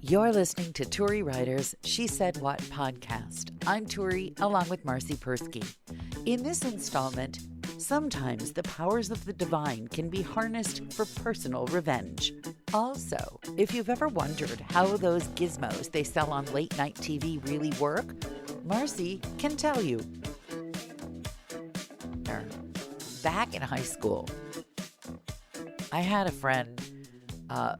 You're listening to Turi Ryder's She Said What podcast. I'm Turi, along with Marci Persky. In this installment, sometimes the powers of the divine can be harnessed for personal revenge. Also, if you've ever wondered how those gizmos they sell on late-night TV really work, Marci can tell you. Back in high school, I had a friend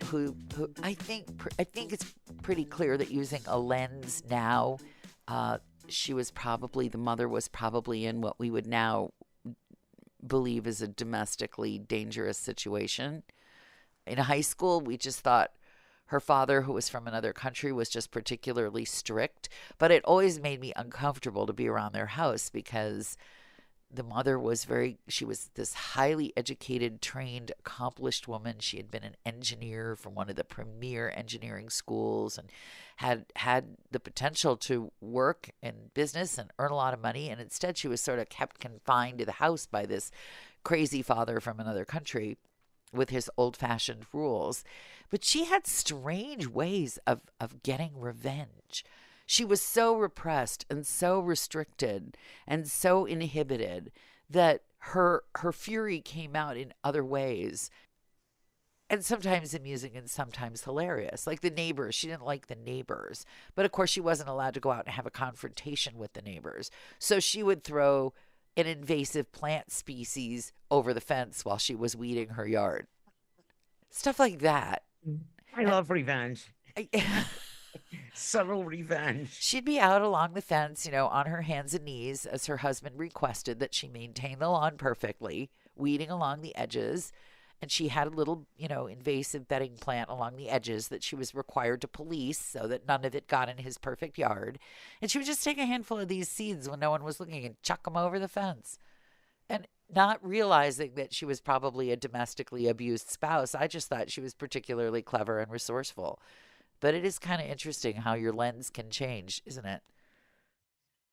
who I think it's pretty clear that using a lens now, the mother was probably in what we would now believe is a domestically dangerous situation. In high school, we just thought her father, who was from another country, was just particularly strict, but it always made me uncomfortable to be around their house because the mother was she was this highly educated, trained, accomplished woman. She had been an engineer from one of the premier engineering schools and had the potential to work in business and earn a lot of money. And instead, she was sort of kept confined to the house by this crazy father from another country with his old-fashioned rules. But she had strange ways of getting revenge. She was so repressed and so restricted and so inhibited that her fury came out in other ways, and sometimes amusing and sometimes hilarious. Like the neighbors, she didn't like the neighbors. But of course, she wasn't allowed to go out and have a confrontation with the neighbors. So she would throw an invasive plant species over the fence while she was weeding her yard. Stuff like that. I love revenge. Subtle revenge. She'd be out along the fence, on her hands and knees as her husband requested that she maintain the lawn perfectly, weeding along the edges. And she had a little, invasive bedding plant along the edges that she was required to police so that none of it got in his perfect yard. And she would just take a handful of these seeds when no one was looking and chuck them over the fence. And not realizing that she was probably a domestically abused spouse, I just thought she was particularly clever and resourceful. But it is kind of interesting how your lens can change, isn't it?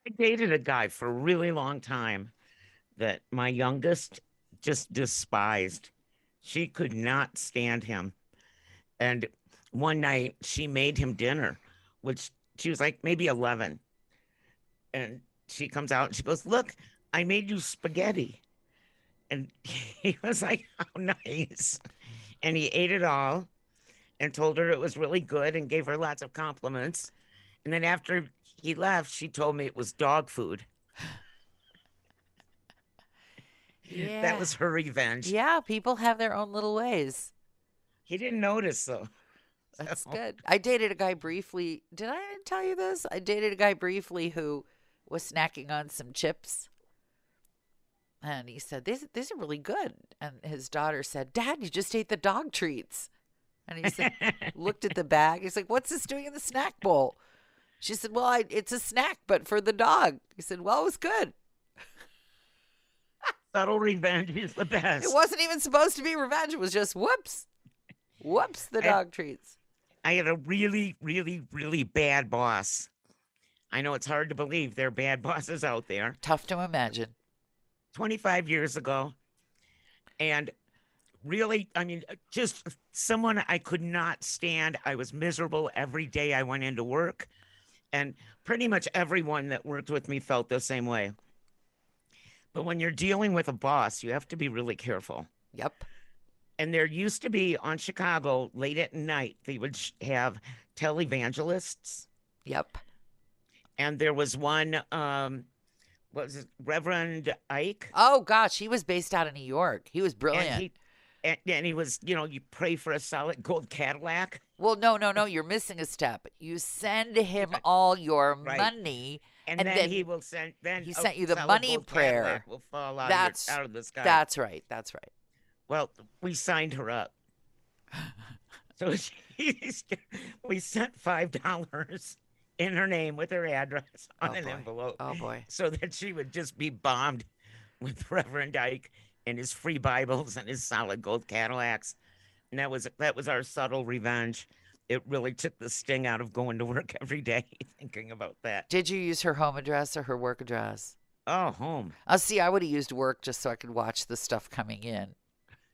I dated a guy for a really long time that my youngest just despised. She could not stand him. And one night she made him dinner, which she was like maybe 11. And she comes out and she goes, "Look, I made you spaghetti." And he was like, "How nice." And he ate it all and told her it was really good and gave her lots of compliments. And then after he left, she told me it was dog food. Yeah. That was her revenge. Yeah, people have their own little ways. He didn't notice, though. That's good. I dated a guy briefly. Did I tell you this? I dated a guy briefly who was snacking on some chips. And he said, these are really good. And his daughter said, "Dad, you just ate the dog treats." And he said, looked at the bag. He's like, "What's this doing in the snack bowl?" She said, "Well, it's a snack, but for the dog." He said, "Well, it was good." Subtle revenge is the best. It wasn't even supposed to be revenge. It was just whoops, the dog treats. I had a really, really, really bad boss. I know it's hard to believe there are bad bosses out there. Tough to imagine. 25 years ago. And really, just someone I could not stand. I was miserable every day I went into work. And pretty much everyone that worked with me felt the same way. But when you're dealing with a boss, you have to be really careful. Yep. And there used to be on Chicago, late at night, they would have televangelists. Yep. And there was one, was it Reverend Ike? Oh, gosh, he was based out of New York. He was brilliant. And he was, you pray for a solid gold Cadillac. Well, no, you're missing a step. You send him all your money. And then he will send. Then he sent you the money prayer. Cadillac will fall out of the sky. That's right. Well, we signed her up. So we sent $5 in her name with her address on an envelope. Oh boy! So that she would just be bombed with Reverend Ike and his free Bibles and his solid gold Cadillacs. And that was our subtle revenge. It really took the sting out of going to work every day thinking about that. Did you use her home address or her work address? Oh, home. See, I would have used work just so I could watch the stuff coming in.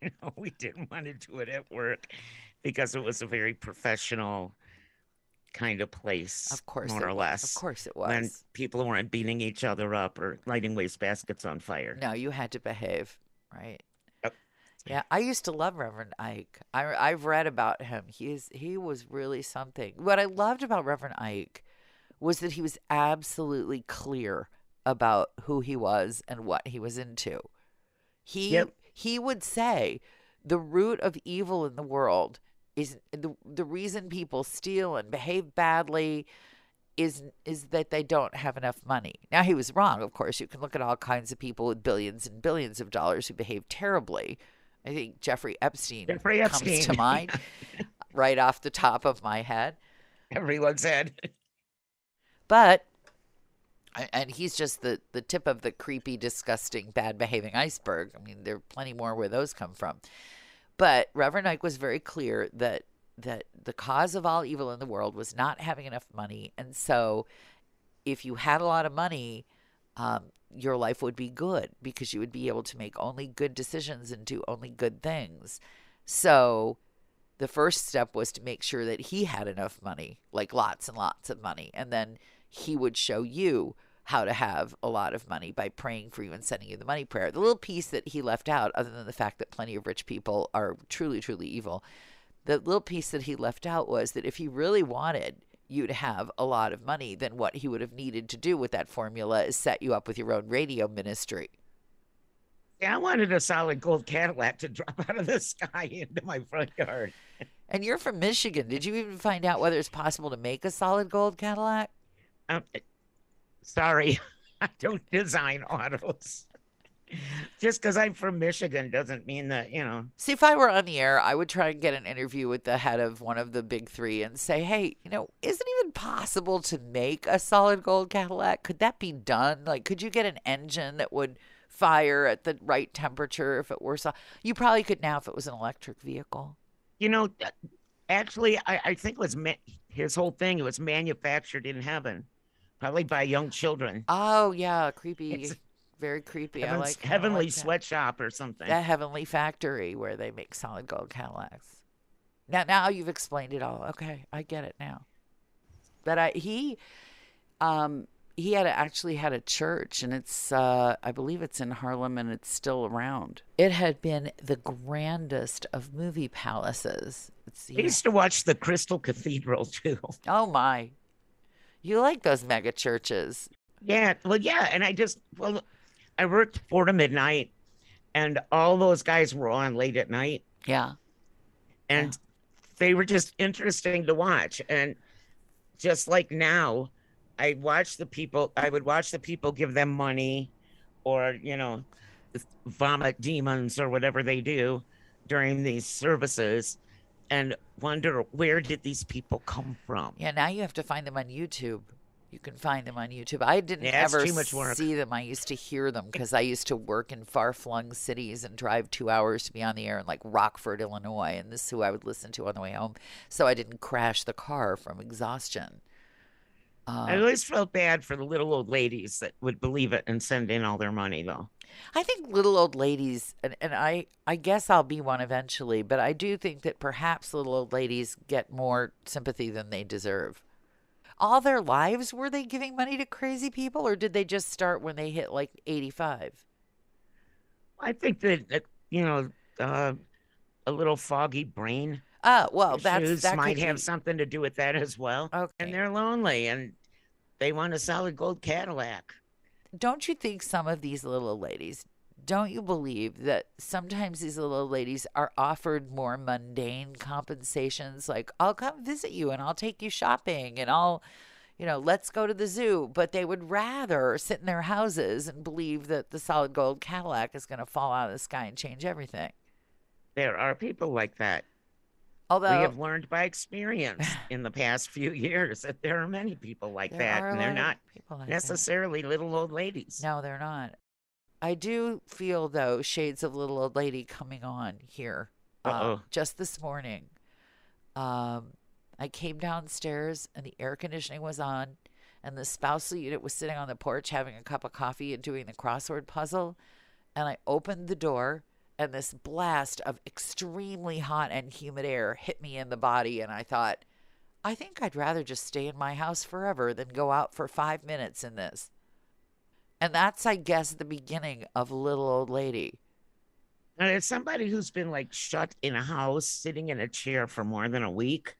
No, we didn't want to do it at work because it was a very professional kind of place, Of course more it or was. Of less, course it when was. people weren't beating each other up or lighting wastebaskets on fire. No, you had to behave, right? Yep. Yeah, I used to love Reverend Ike. I've read about him. He was really something. What I loved about Reverend Ike was that he was absolutely clear about who he was and what he was into. He Yep. he would say the root of evil in the world is the reason people steal and behave badly is that they don't have enough money. Now he was wrong, of course. You can look at all kinds of people with billions and billions of dollars who behave terribly. I think Jeffrey Epstein Jeffrey comes to Epstein. mind right off the top of my head. Everyone said. But and he's just the tip of the creepy, disgusting, bad behaving iceberg. I mean, there are plenty more where those come from. But Reverend Ike was very clear that the cause of all evil in the world was not having enough money. And so if you had a lot of money, your life would be good because you would be able to make only good decisions and do only good things. So the first step was to make sure that he had enough money, like lots and lots of money. And then he would show you how to have a lot of money by praying for you and sending you the money prayer. The little piece that he left out, other than the fact that plenty of rich people are truly, truly evil, the little piece that he left out was that if he really wanted you to have a lot of money, then what he would have needed to do with that formula is set you up with your own radio ministry. Yeah, I wanted a solid gold Cadillac to drop out of the sky into my front yard. And you're from Michigan. Did you even find out whether it's possible to make a solid gold Cadillac? Um, sorry, I don't design autos. Just because I'm from Michigan doesn't mean that, See, if I were on the air, I would try and get an interview with the head of one of the big three and say, hey, is it even possible to make a solid gold Cadillac? Could that be done? Like, could you get an engine that would fire at the right temperature if it were so? You probably could now if it was an electric vehicle. you know, actually, I think it was his whole thing. It was manufactured in heaven, probably by young children. Oh, yeah, creepy. It's Very creepy. I heavenly like that. sweatshop or something. That heavenly factory where they make solid gold Cadillacs. Now you've explained it all. Okay, I get it now. But he actually had a church, and it's I believe it's in Harlem, and it's still around. It had been the grandest of movie palaces. I used to watch the Crystal Cathedral too. Oh my, you like those mega churches? Yeah, well, yeah, and I worked 4 to midnight, and all those guys were on late at night, Yeah, and they were just interesting to watch. And just like now, I would watch the people give them money, or vomit demons or whatever they do during these services, and wonder, where did these people come from? yeah. Now you have to find them on YouTube. You can find them on YouTube. I didn't Yeah, it's ever too much work. see them. I used to hear them because I used to work in far-flung cities and drive 2 hours to be on the air in like Rockford, Illinois, and this is who I would listen to on the way home, so I didn't crash the car from exhaustion. I Uh, always felt bad for the little old ladies that would believe it and send in all their money, though. I think little old ladies, and I guess I'll be one eventually, but I do think that perhaps little old ladies get more sympathy than they deserve. All their lives were they giving money to crazy people, or did they just start when they hit like 85? I think that uh, a little foggy brain Well, issues that might could have be something to do with that as well. And okay. they're lonely and they want a solid gold Cadillac. Don't you think some of these little ladies, don't you believe that sometimes these little ladies are offered more mundane compensations? Like, I'll come visit you and I'll take you shopping and let's go to the zoo. But they would rather sit in their houses and believe that the solid gold Cadillac is going to fall out of the sky and change everything. There are people like that. We Although have learned by experience in the past few years that there are many people like there that, are a and they're lot of not people like that. necessarily little old ladies. No, they're not. I do feel, though, shades of little old lady coming on here. Uh-oh. Just this morning, I came downstairs and the air conditioning was on, and the spousal unit was sitting on the porch having a cup of coffee and doing the crossword puzzle. And I opened the door, and this blast of extremely hot and humid air hit me in the body, and I thought, I think I'd rather just stay in my house forever than go out for 5 minutes in this. And that's, I guess, the beginning of Little Old Lady. And as somebody who's been like shut in a house, sitting in a chair for more than a week,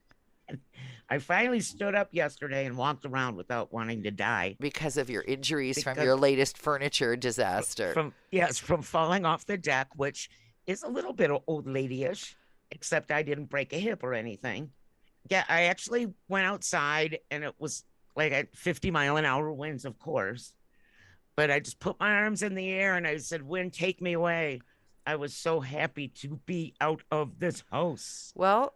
I finally stood up yesterday and walked around without wanting to die Because of your injuries from because your latest furniture disaster. from falling off the deck, which is a little bit old lady-ish, except I didn't break a hip or anything. Yeah, I actually went outside and it was like at 50-mile-an-hour winds, of course. But I just put my arms in the air and I said, "Wind, take me away." I was so happy to be out of this house. Well,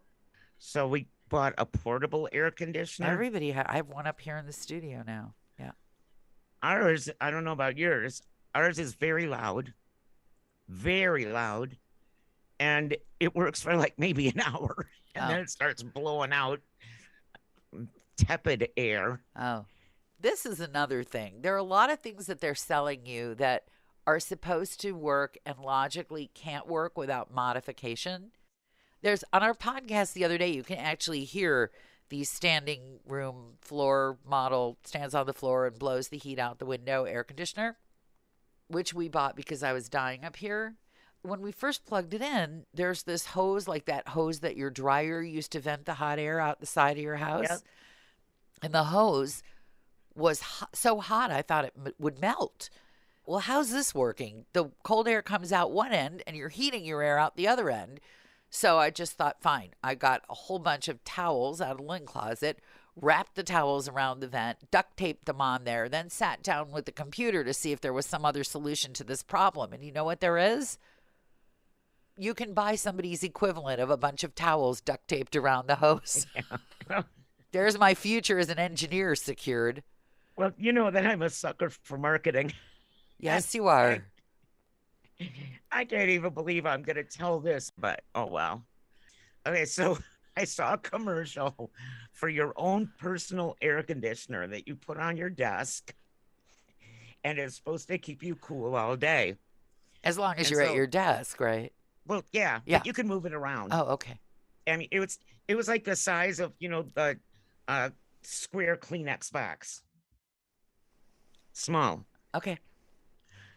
So we bought a portable air conditioner. I have one up here in the studio now. Yeah. Ours, I don't know about yours, ours is very loud, and it works for like maybe an hour, and then Oh. it starts blowing out tepid air. Oh. This is another thing. There are a lot of things that they're selling you that are supposed to work and logically can't work without modification. There's on our podcast the other day, you can actually hear the standing room floor model stands on the floor and blows the heat out the window air conditioner, which we bought because I was dying up here. When we first plugged it in, there's this hose, like that hose that your dryer used to vent the hot air out the side of your house. Yep. And the hose was so hot, I thought it would melt. Well, how's this working? The cold air comes out one end and you're heating your air out the other end. So I just thought, fine. I got a whole bunch of towels out of the linen closet, wrapped the towels around the vent, duct taped them on there, then sat down with the computer to see if there was some other solution to this problem. And you know what there is? You can buy somebody's equivalent of a bunch of towels duct taped around the hose. Yeah. There's my future as an engineer secured. Well, you know that I'm a sucker for marketing. Yes, you are. I can't even believe I'm going to tell this, but oh well. Okay, so I saw a commercial for your own personal air conditioner that you put on your desk, and it's supposed to keep you cool all day. As long as And you're at so- your desk, right? Well, yeah, Yeah. but you can move it around. Oh, okay. I mean, it was like the size of, the square Kleenex box. Small. Okay.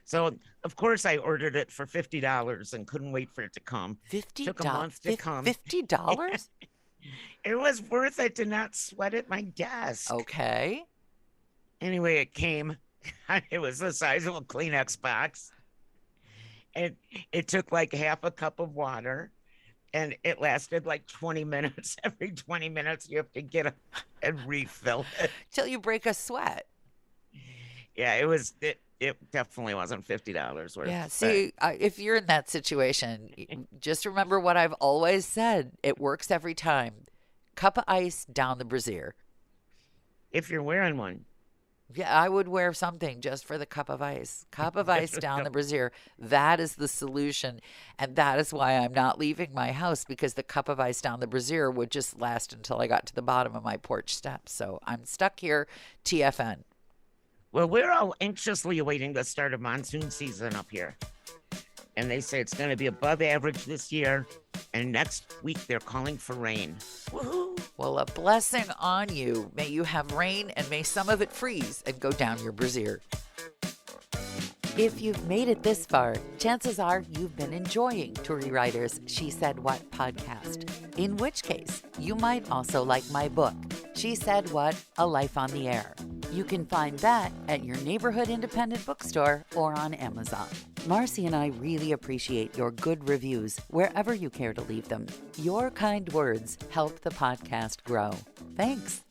So of course I ordered it for $50 and couldn't wait for it to come. $50. Took a month to come. $50? It was worth it to not sweat at my desk. Okay. Anyway, it came. It was the size of a Kleenex box. And it took like half a cup of water. And it lasted like 20 minutes. Every 20 minutes, you have to get and refill it. Till you break a sweat. Yeah, it definitely wasn't $50 worth. Yeah. but- See, if you're in that situation, just remember what I've always said. It works every time. Cup of ice down the brassiere. if you're wearing one. Yeah, I would wear something just for the cup of ice. Cup of ice down the brassiere. That is the solution. And that is why I'm not leaving my house, because the cup of ice down the brassiere would just last until I got to the bottom of my porch steps. So I'm stuck here, TFN. Well, we're all anxiously awaiting the start of monsoon season up here. And they say it's going to be above average this year. And next week, they're calling for rain. Woohoo! Well, a blessing on you. May you have rain and may some of it freeze and go down your brassiere. If you've made it this far, chances are you've been enjoying Turi Ryder's She Said What podcast. In which case, you might also like my book, She Said What? A Life on the Air. You can find that at your neighborhood independent bookstore or on Amazon. Marci and I really appreciate your good reviews wherever you care to leave them. Your kind words help the podcast grow. Thanks.